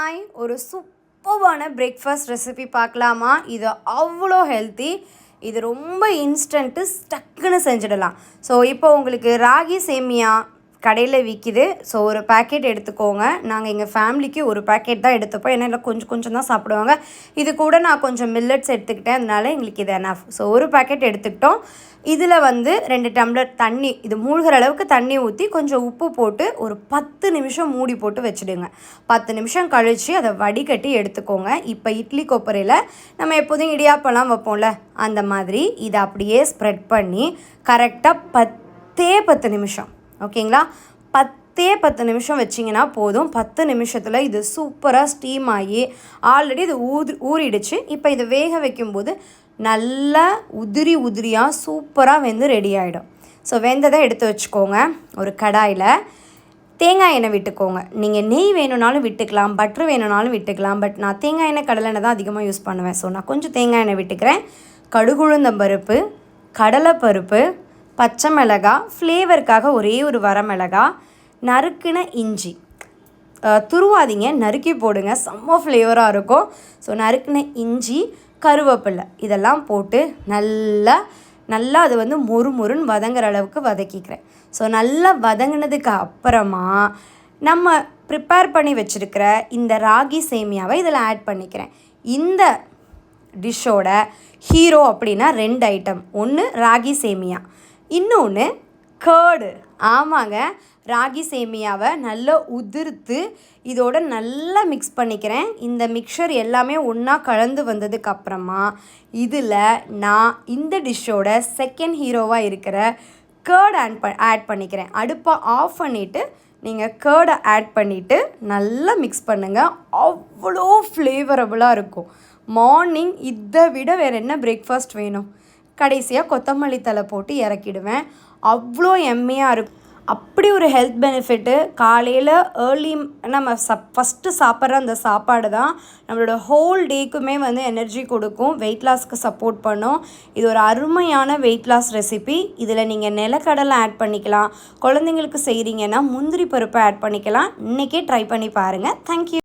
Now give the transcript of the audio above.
Hi, ஒரு சூப்பரான breakfast recipe பார்க்கலாமா? இது அவ்வளோ ஹெல்த்தி. இது ரொம்ப இன்ஸ்டன்ட்டு, டக்குன்னு செஞ்சிடலாம். ஸோ இப்போ உங்களுக்கு ராகி சேமியா கடையில் விற்கிது. ஸோ ஒரு பேக்கெட் எடுத்துக்கோங்க. நாங்கள் எங்கள் ஃபேமிலிக்கு ஒரு பேக்கெட் தான் எடுத்துப்போம், ஏன்னா இல்லை கொஞ்சம் கொஞ்சம் தான் சாப்பிடுவாங்க. இது கூட நான் கொஞ்சம் மில்லட்ஸ் எடுத்துக்கிட்டேன், அதனால எங்களுக்கு இது எனஃப். ஸோ ஒரு பேக்கெட் எடுத்துக்கிட்டோம். இதில் 2 டம்ளர் தண்ணி, இது மூழ்கிற அளவுக்கு தண்ணி ஊற்றி கொஞ்சம் உப்பு போட்டு ஒரு 10 நிமிஷம் மூடி போட்டு வச்சுடுங்க. 10 நிமிஷம் கழித்து அதை வடிகட்டி எடுத்துக்கோங்க. இப்போ இட்லி கொப்பரையில் நம்ம எப்போதும் இடியாப்பெல்லாம் வைப்போம்ல, அந்த மாதிரி இதை அப்படியே ஸ்ப்ரெட் பண்ணி கரெக்டாக 10 நிமிஷம், ஓகேங்களா? 10 நிமிஷம் வச்சிங்கன்னா போதும். 10 நிமிஷத்தில் இது சூப்பராக ஸ்டீம் ஆகி ஆல்ரெடி இது ஊறிடுச்சு. இப்போ இதை வேக வைக்கும்போது நல்லா உதிரியாக சூப்பராக வெந்து ரெடி ஆகிடும். ஸோ வெந்ததை எடுத்து வச்சுக்கோங்க. ஒரு கடாயில் தேங்காய் எண்ணெய் விட்டுக்கோங்க. நீங்கள் நெய் வேணும்னாலும் விட்டுக்கலாம், பட்ரு வேணும்னாலும் விட்டுக்கலாம். பட் நான் தேங்காய் எண்ணெய் கடலை எண்ணெய் தான் அதிகமாக யூஸ் பண்ணுவேன். ஸோ நான் கொஞ்சம் தேங்காய் எண்ணெய் விட்டுக்கிறேன். கடுகுளுந்தம்பருப்பு, கடலைப்பருப்பு, பச்சை மிளகாய், ஃப்ளேவருக்காக ஒரே ஒரு வரமிளகாய், நறுக்கின இஞ்சி, துருவாதீங்க, நறுக்கி போடுங்க, செம்ம ஃப்ளேவராக இருக்கும். ஸோ நறுக்கின இஞ்சி, கருவேப்பிலை இதெல்லாம் போட்டு நல்லா அது மொறுன்னு வதங்குற அளவுக்கு வதக்கிக்கிறேன். ஸோ நல்லா வதங்கினதுக்கு அப்புறமா நம்ம ப்ரிப்பேர் பண்ணி வச்சுருக்கிற இந்த ராகி சேமியாவை இதில் ஆட் பண்ணிக்கிறேன். இந்த டிஷ்ஷோட ஹீரோ அப்படின்னா 2 ஐட்டம். ஒன்று ராகி சேமியா, இன்னொன்று கேர்டு. ஆமாங்க, ராகி சேமியாவை நல்லா உதிர்த்து இதோட நல்லா மிக்ஸ் பண்ணிக்கிறேன். இந்த மிக்சர் எல்லாமே ஒன்றா கலந்து வந்ததுக்கப்புறமா இதில் நான் இந்த டிஷ்ஷோட செகண்ட் ஹீரோவாக இருக்கிற கேர்டு ஆட் பண்ணிக்கிறேன். அடுப்பை ஆஃப் பண்ணிவிட்டு நீங்கள் கேர்டை ஆட் பண்ணிவிட்டு நல்லா மிக்ஸ் பண்ணுங்கள். அவ்வளோ ஃப்ளேவரபுளாக இருக்கும். மார்னிங் இதை விட வேறு என்ன பிரேக்ஃபாஸ்ட் வேணும்? கடைசியாக கொத்தமல்லி தழை போட்டு இறக்கிடுவேன். அவ்வளோ எம்மையாக இருக்கும். அப்படி ஒரு ஹெல்த் பெனிஃபிட்டு. காலையில் ஏர்லி நம்ம ஃபஸ்ட்டு சாப்பிட்ற அந்த சாப்பாடு தான் நம்மளோட ஹோல் டேக்குமே எனர்ஜி கொடுக்கும், வெயிட் லாஸ்க்கு சப்போர்ட் பண்ணும். இது ஒரு அருமையான வெயிட் லாஸ் ரெசிபி. இதில் நீங்கள் நிலக்கடலை ஆட் பண்ணிக்கலாம். குழந்தைங்களுக்கு செய்கிறீங்கன்னா முந்திரி பருப்பை ஆட் பண்ணிக்கலாம். இன்றைக்கே ட்ரை பண்ணி பாருங்கள். தேங்க்யூ.